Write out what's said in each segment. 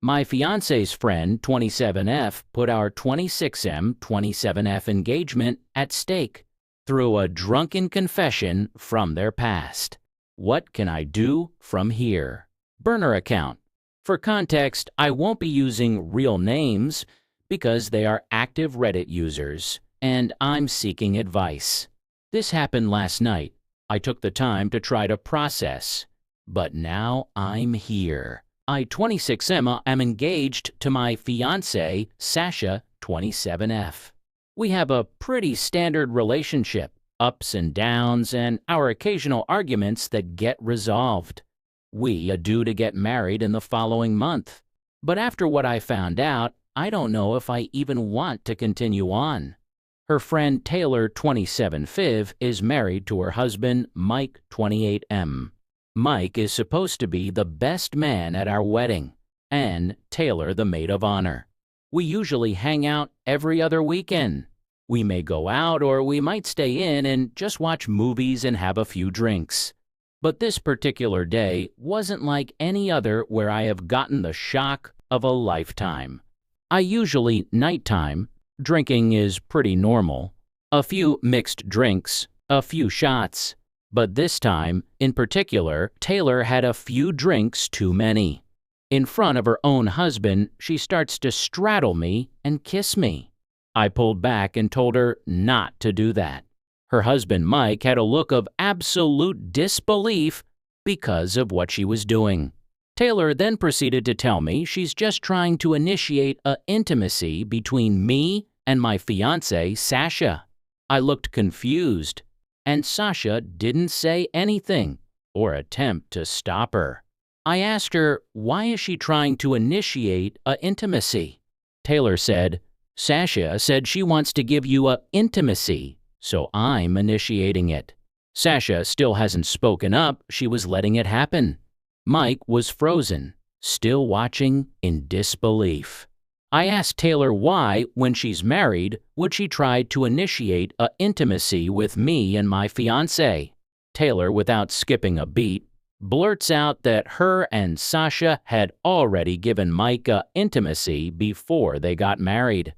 My fiance's friend, 27F, put our 26M, 27F engagement at stake through a drunken confession from their past. What can I do from here? Burner account. For context, I won't be using real names because they are active Reddit users, and I'm seeking advice. This happened last night. I took the time to try to process, but now I'm here. I, 26M, am engaged to my fiancé, Sasha, 27F. We have a pretty standard relationship, ups and downs, and our occasional arguments that get resolved. We are due to get married in the following month, but after what I found out, I don't know if I even want to continue on. Her friend Taylor, 27Fiv, is married to her husband, Mike, 28M. Mike is supposed to be the best man at our wedding, and Taylor the maid of honor. We usually hang out every other weekend. We may go out or we might stay in and just watch movies and have a few drinks. But this particular day wasn't like any other where I have gotten the shock of a lifetime. I usually nighttime. Drinking is pretty normal. A few mixed drinks, a few shots. But this time, in particular, Taylor had a few drinks too many. In front of her own husband, she starts to straddle me and kiss me. I pulled back and told her not to do that. Her husband, Mike, had a look of absolute disbelief because of what she was doing. Taylor then proceeded to tell me she's just trying to initiate an intimacy between me and my fiancé, Sasha. I looked confused, and Sasha didn't say anything or attempt to stop her. I asked her, why is she trying to initiate an intimacy? Taylor said, Sasha said she wants to give you an intimacy, so I'm initiating it. Sasha still hasn't spoken up. She was letting it happen. Mike was frozen, still watching in disbelief. I asked Taylor why, when she's married, would she try to initiate an intimacy with me and my fiancé. Taylor, without skipping a beat, blurts out that her and Sasha had already given Mike an intimacy before they got married.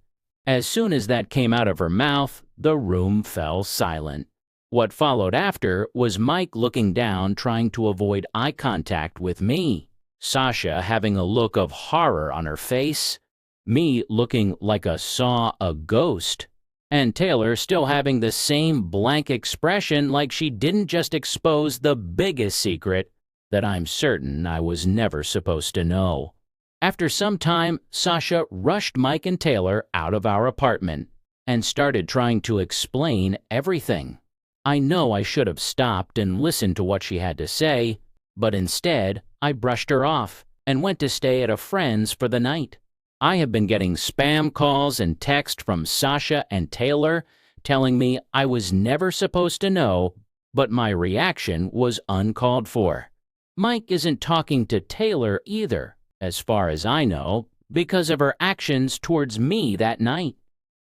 As soon as that came out of her mouth, the room fell silent. What followed after was Mike looking down, trying to avoid eye contact with me, Sasha having a look of horror on her face, me looking like I saw a ghost, and Taylor still having the same blank expression like she didn't just expose the biggest secret that I'm certain I was never supposed to know. After some time, Sasha rushed Mike and Taylor out of our apartment and started trying to explain everything. I know I should have stopped and listened to what she had to say, but instead, I brushed her off and went to stay at a friend's for the night. I have been getting spam calls and texts from Sasha and Taylor telling me I was never supposed to know, but my reaction was uncalled for. Mike isn't talking to Taylor either, as far as I know, because of her actions towards me that night.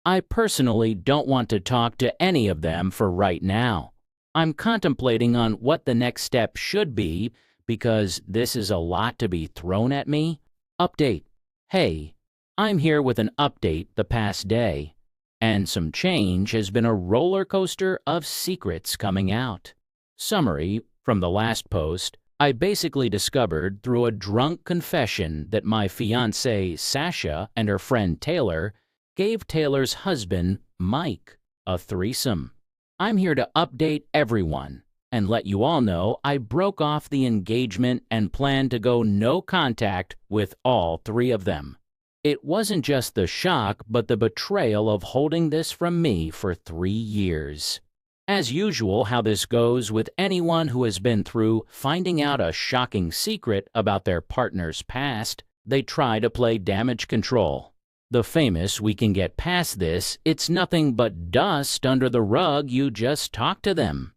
I personally don't want to talk to any of them for right now. I'm contemplating on what the next step should be because this is a lot to be thrown at me. Update. Hey, I'm here with an update the past day, and some change has been a roller coaster of secrets coming out. Summary from the last post. I basically discovered through a drunk confession that my fiancée Sasha and her friend Taylor gave Taylor's husband, Mike, a threesome. I'm here to update everyone and let you all know I broke off the engagement and plan to go no contact with all three of them. It wasn't just the shock, but the betrayal of holding this from me for 3 years. As usual, how this goes with anyone who has been through finding out a shocking secret about their partner's past, they try to play damage control. The famous we can get past this, it's nothing but dust under the rug, you just talk to them.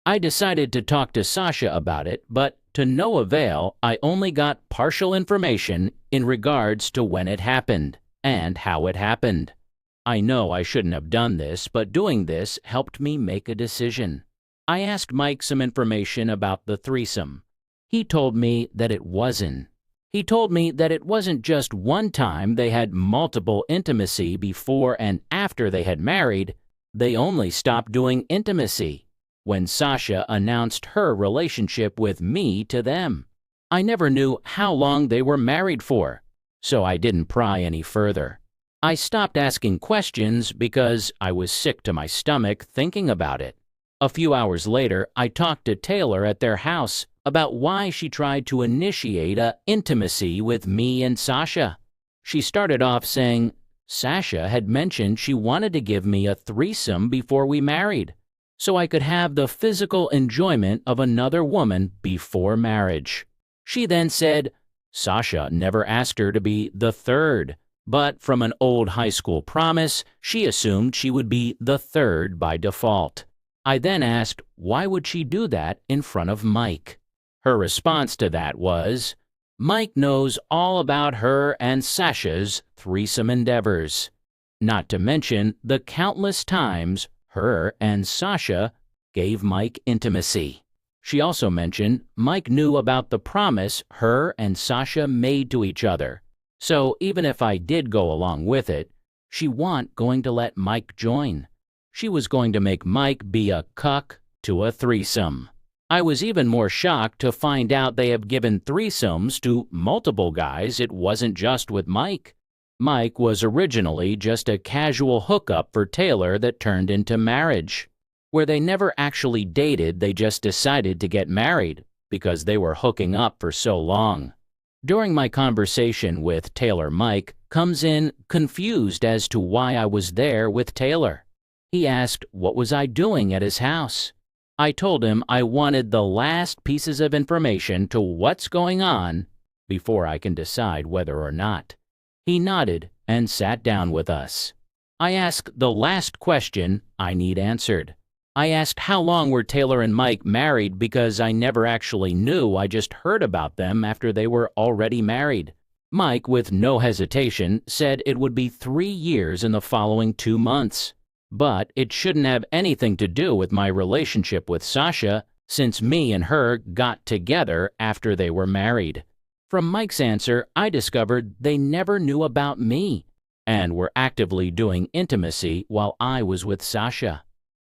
I decided to talk to Sasha about it, but to no avail. I only got partial information in regards to when it happened and how it happened. I know I shouldn't have done this, but doing this helped me make a decision. I asked Mike some information about the threesome. He told me that it wasn't He told me that it wasn't just one time they had multiple intimacy before and after they had married. They only stopped doing intimacy when Sasha announced her relationship with me to them. I never knew how long they were married for, so I didn't pry any further. I stopped asking questions because I was sick to my stomach thinking about it. A few hours later, I talked to Taylor at their house about why she tried to initiate a intimacy with me and Sasha. She started off saying Sasha had mentioned she wanted to give me a threesome before we married, so I could have the physical enjoyment of another woman before marriage. She then said Sasha never asked her to be the third, but from an old high school promise, she assumed she would be the third by default. I then asked why would she do that in front of Mike. Her response to that was, Mike knows all about her and Sasha's threesome endeavors, not to mention the countless times her and Sasha gave Mike intimacy. She also mentioned Mike knew about the promise her and Sasha made to each other, so even if I did go along with it, she wasn't going to let Mike join. She was going to make Mike be a cuck to a threesome. I was even more shocked to find out they have given threesomes to multiple guys. It wasn't just with Mike. Mike was originally just a casual hookup for Taylor that turned into marriage, where they never actually dated, they just decided to get married because they were hooking up for so long. During my conversation with Taylor, Mike comes in confused as to why I was there with Taylor. He asked what was I doing at his house. I told him I wanted the last pieces of information to what's going on before I can decide whether or not. He nodded and sat down with us. I asked the last question I need answered. I asked how long were Taylor and Mike married because I never actually knew. I just heard about them after they were already married. Mike, with no hesitation, said it would be 3 years in the following 2 months. But it shouldn't have anything to do with my relationship with Sasha, since me and her got together after they were married. From Mike's answer, I discovered they never knew about me and were actively doing intimacy while I was with Sasha.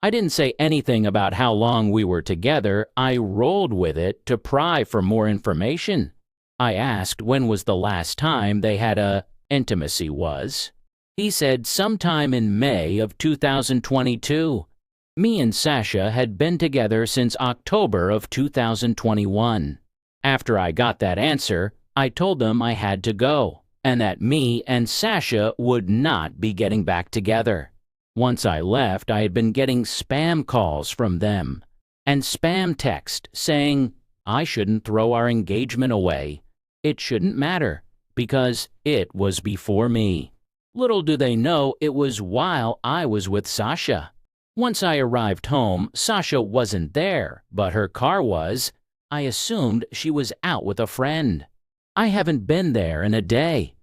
I didn't say anything about how long we were together. I rolled with it to pry for more information. I asked when was the last time they had a intimacy was. He said sometime in May of 2022. Me and Sasha had been together since October of 2021. After I got that answer, I told them I had to go, and that me and Sasha would not be getting back together. Once I left, I had been getting spam calls from them, and spam text saying I shouldn't throw our engagement away. It shouldn't matter, because it was before me. Little do they know it was while I was with Sasha. Once I arrived home, Sasha wasn't there, but her car was. I assumed she was out with a friend. I haven't been there in a day.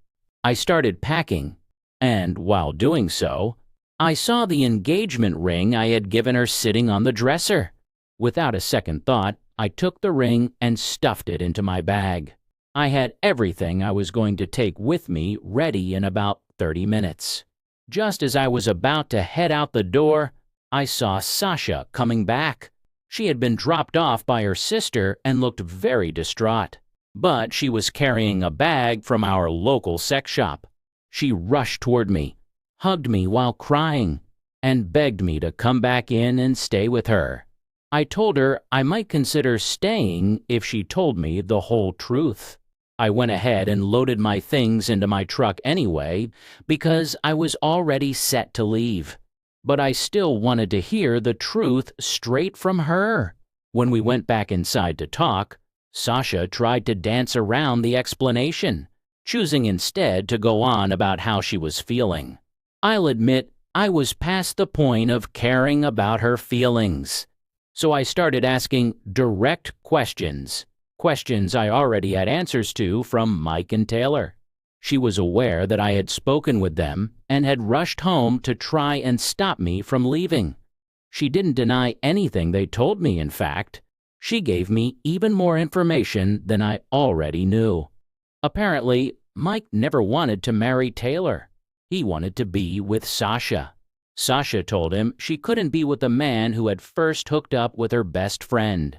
I started packing, and while doing so, I saw the engagement ring I had given her sitting on the dresser. Without a second thought, I took the ring and stuffed it into my bag. I had everything I was going to take with me ready in about 30 minutes. Just as I was about to head out the door, I saw Sasha coming back. She had been dropped off by her sister and looked very distraught, but she was carrying a bag from our local sex shop. She rushed toward me, hugged me while crying, and begged me to come back in and stay with her. I told her I might consider staying if she told me the whole truth. I went ahead and loaded my things into my truck anyway because I was already set to leave. But I still wanted to hear the truth straight from her. When we went back inside to talk, Sasha tried to dance around the explanation, choosing instead to go on about how she was feeling. I'll admit I was past the point of caring about her feelings. So I started asking direct questions. Questions I already had answers to from Mike and Taylor. She was aware that I had spoken with them and had rushed home to try and stop me from leaving. She didn't deny anything they told me, in fact. She gave me even more information than I already knew. Apparently, Mike never wanted to marry Taylor. He wanted to be with Sasha. Sasha told him she couldn't be with a man who had first hooked up with her best friend.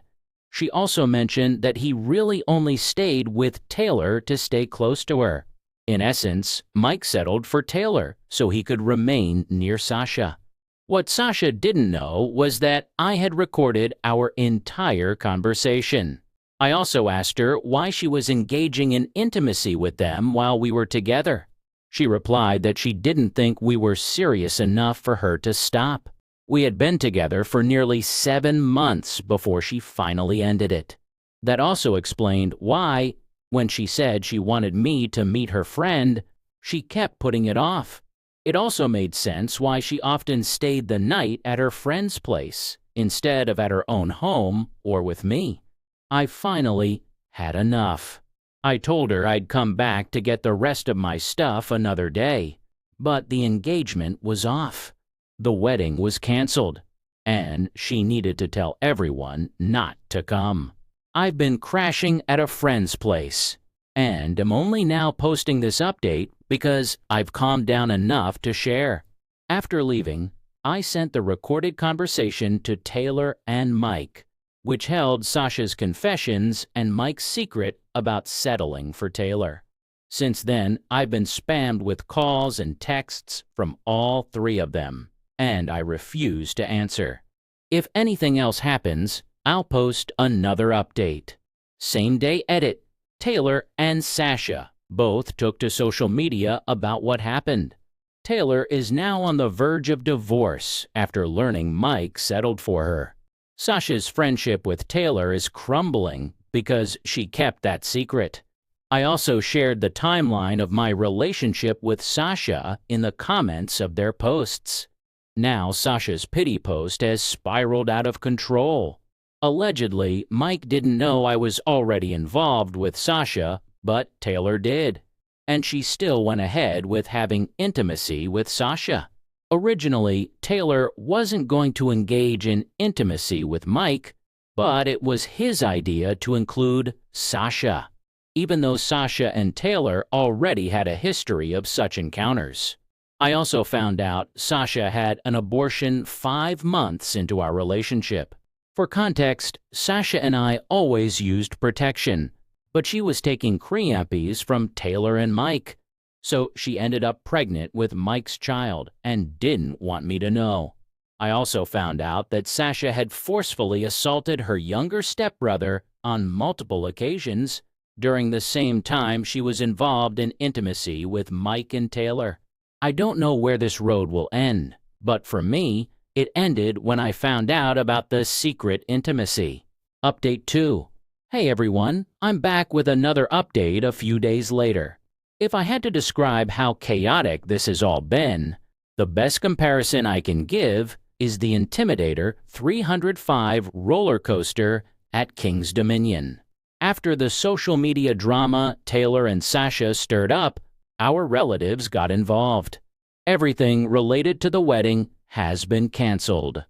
She also mentioned that he really only stayed with Taylor to stay close to her. In essence, Mike settled for Taylor so he could remain near Sasha. What Sasha didn't know was that I had recorded our entire conversation. I also asked her why she was engaging in intimacy with them while we were together. She replied that she didn't think we were serious enough for her to stop. We had been together for nearly 7 months before she finally ended it. That also explained why, when she said she wanted me to meet her friend, she kept putting it off. It also made sense why she often stayed the night at her friend's place instead of at her own home or with me. I finally had enough. I told her I'd come back to get the rest of my stuff another day, but the engagement was off. The wedding was canceled, and she needed to tell everyone not to come. I've been crashing at a friend's place, and am only now posting this update because I've calmed down enough to share. After leaving, I sent the recorded conversation to Taylor and Mike, which held Sasha's confessions and Mike's secret about settling for Taylor. Since then, I've been spammed with calls and texts from all 3 of them, and I refuse to answer. If anything else happens, I'll post another update. Same day edit. Taylor and Sasha both took to social media about what happened. Taylor is now on the verge of divorce after learning Mike settled for her. Sasha's friendship with Taylor is crumbling because she kept that secret. I also shared the timeline of my relationship with Sasha in the comments of their posts. Now Sasha's pity post has spiraled out of control. Allegedly, Mike didn't know I was already involved with Sasha, but Taylor did. And she still went ahead with having intimacy with Sasha. Originally, Taylor wasn't going to engage in intimacy with Mike, but it was his idea to include Sasha, even though Sasha and Taylor already had a history of such encounters. I also found out Sasha had an abortion 5 months into our relationship. For context, Sasha and I always used protection, but she was taking Creampies from Taylor and Mike. So she ended up pregnant with Mike's child and didn't want me to know. I also found out that Sasha had forcefully assaulted her younger stepbrother on multiple occasions during the same time she was involved in intimacy with Mike and Taylor. I don't know where this road will end, but for me, it ended when I found out about the secret intimacy. Update 2. Hey everyone, I'm back with another update a few days later. If I had to describe how chaotic this has all been, the best comparison I can give is the Intimidator 305 roller coaster at King's Dominion. After the social media drama Taylor and Sasha stirred up, our relatives got involved. Everything related to the wedding has been canceled.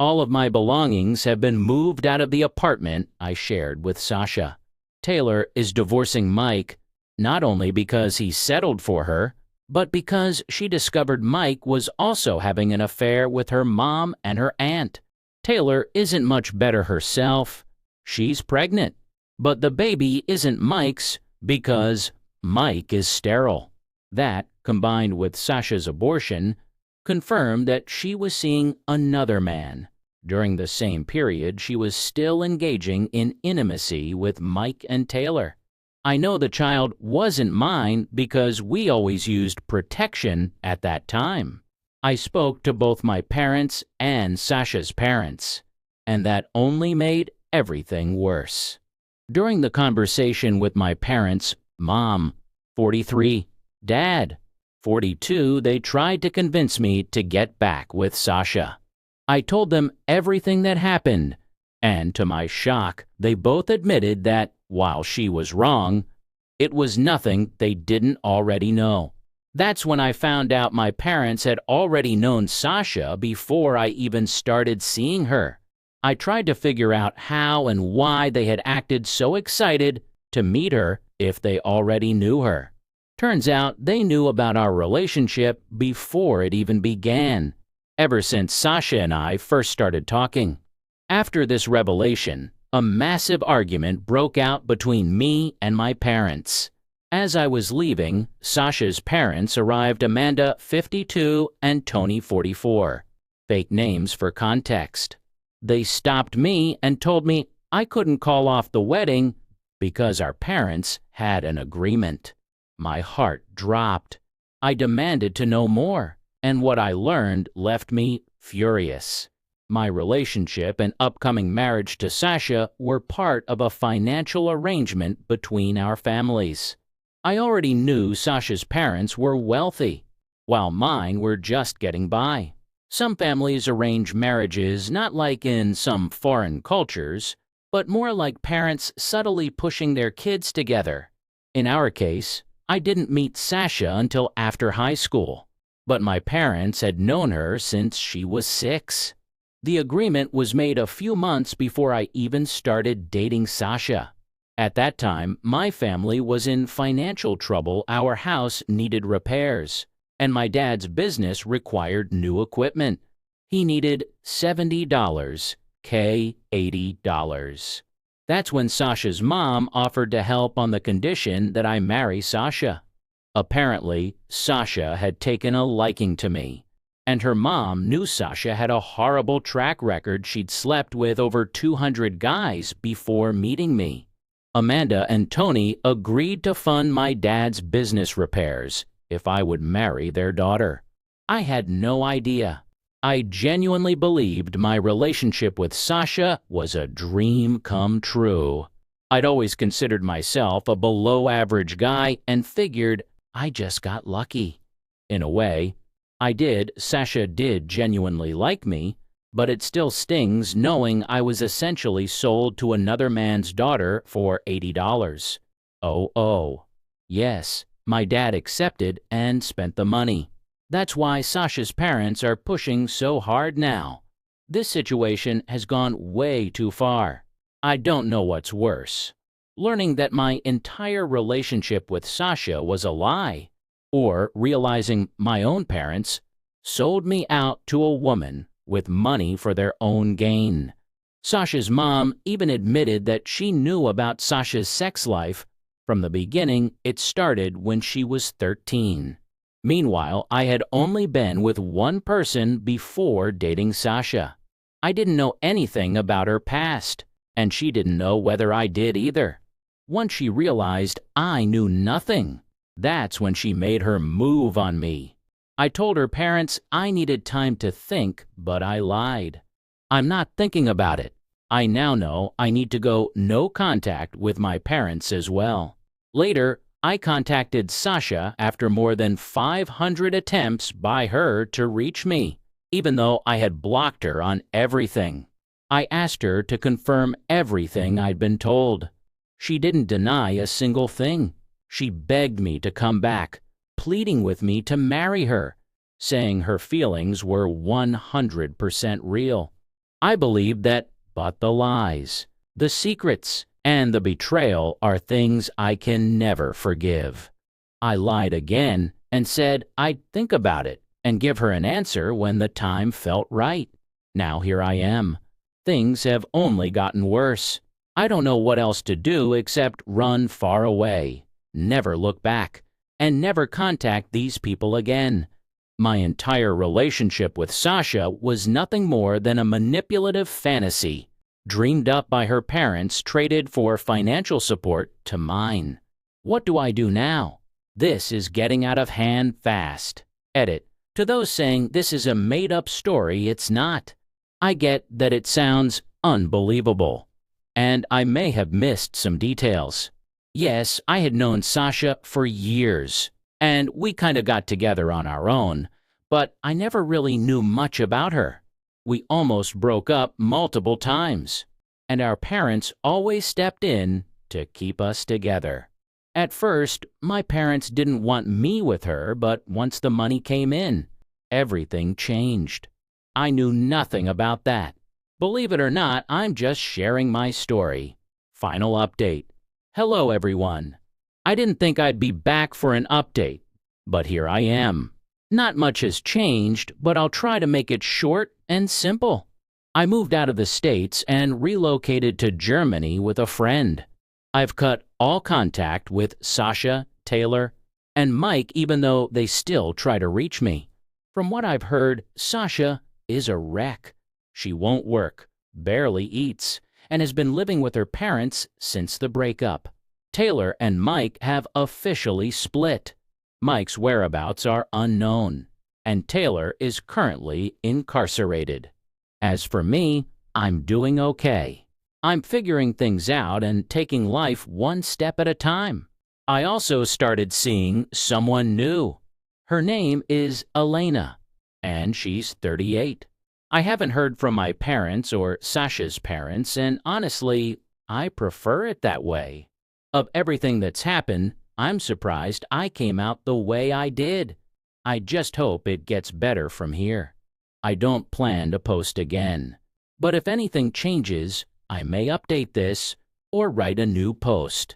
All of my belongings have been moved out of the apartment I shared with Sasha. Taylor is divorcing Mike, not only because he settled for her, but because she discovered Mike was also having an affair with her mom and her aunt. Taylor isn't much better herself. She's pregnant, but the baby isn't Mike's because Mike is sterile. That, combined with Sasha's abortion, confirmed that she was seeing another man. During the same period, she was still engaging in intimacy with Mike and Taylor. I know the child wasn't mine because we always used protection at that time. I spoke to both my parents and Sasha's parents, and that only made everything worse. During the conversation with my parents, Mom, 43, Dad, 42, they tried to convince me to get back with Sasha. I told them everything that happened, and to my shock, they both admitted that, while she was wrong, it was nothing they didn't already know. That's when I found out my parents had already known Sasha before I even started seeing her. I tried to figure out how and why they had acted so excited to meet her if they already knew her. Turns out they knew about our relationship before it even began, ever since Sasha and I first started talking. After this revelation, a massive argument broke out between me and my parents. As I was leaving, Sasha's parents arrived, Amanda, 52, and Tony, 44. Fake names for context. They stopped me and told me I couldn't call off the wedding because our parents had an agreement. My heart dropped. I demanded to know more, and what I learned left me furious. My relationship and upcoming marriage to Sasha were part of a financial arrangement between our families. I already knew Sasha's parents were wealthy, while mine were just getting by. Some families arrange marriages not like in some foreign cultures, but more like parents subtly pushing their kids together. In our case, I didn't meet Sasha until after high school, but my parents had known her since she was 6. The agreement was made a few months before I even started dating Sasha. At that time, my family was in financial trouble. Our house needed repairs, and my dad's business required new equipment. He needed $70, $80. That's when Sasha's mom offered to help on the condition that I marry Sasha. Apparently, Sasha had taken a liking to me, and her mom knew Sasha had a horrible track record. She'd slept with over 200 guys before meeting me. Amanda and Tony agreed to fund my dad's business repairs if I would marry their daughter. I had no idea. I genuinely believed my relationship with Sasha was a dream come true. I'd always considered myself a below-average guy and figured I just got lucky. In a way, I did. Sasha did genuinely like me, but it still stings knowing I was essentially sold to another man's daughter for $80. Oh. Yes, my dad accepted and spent the money. That's why Sasha's parents are pushing so hard now. This situation has gone way too far. I don't know what's worse: learning that my entire relationship with Sasha was a lie, or realizing my own parents sold me out to a woman with money for their own gain. Sasha's mom even admitted that she knew about Sasha's sex life from the beginning. It started when she was 13. Meanwhile, I had only been with one person before dating Sasha. I didn't know anything about her past, and she didn't know whether I did either. Once she realized I knew nothing, that's when she made her move on me. I told her parents I needed time to think, but I lied. I'm not thinking about it. I now know I need to go no contact with my parents as well. Later, I contacted Sasha after more than 500 attempts by her to reach me, even though I had blocked her on everything. I asked her to confirm everything I'd been told. She didn't deny a single thing. She begged me to come back, pleading with me to marry her, saying her feelings were 100% real. I believed that, but the lies, the secrets, and the betrayal are things I can never forgive. I lied again and said I'd think about it and give her an answer when the time felt right. Now here I am. Things have only gotten worse. I don't know what else to do except run far away, never look back, and never contact these people again. My entire relationship with Sasha was nothing more than a manipulative fantasy, dreamed up by her parents, traded for financial support to mine. What do I do now? This is getting out of hand fast. Edit. To those saying this is a made-up story, it's not. I get that it sounds unbelievable, and I may have missed some details. Yes, I had known Sasha for years, and we kind of got together on our own, but I never really knew much about her. We almost broke up multiple times, and our parents always stepped in to keep us together. At first, my parents didn't want me with her, but once the money came in, everything changed. I knew nothing about that. Believe it or not, I'm just sharing my story. Final update. Hello, everyone. I didn't think I'd be back for an update, but here I am. Not much has changed, but I'll try to make it short and simple. I moved out of the States and relocated to Germany with a friend. I've cut all contact with Sasha, Taylor, and Mike, even though they still try to reach me. From what I've heard, Sasha is a wreck. She won't work, barely eats, and has been living with her parents since the breakup. Taylor and Mike have officially split. Mike's whereabouts are unknown, and Taylor is currently incarcerated. As for me, I'm doing okay. I'm figuring things out and taking life one step at a time. I also started seeing someone new. Her name is Elena, and she's 38. I haven't heard from my parents or Sasha's parents, and honestly, I prefer it that way. Of everything that's happened, I'm surprised I came out the way I did. I just hope it gets better from here. I don't plan to post again, but if anything changes, I may update this or write a new post.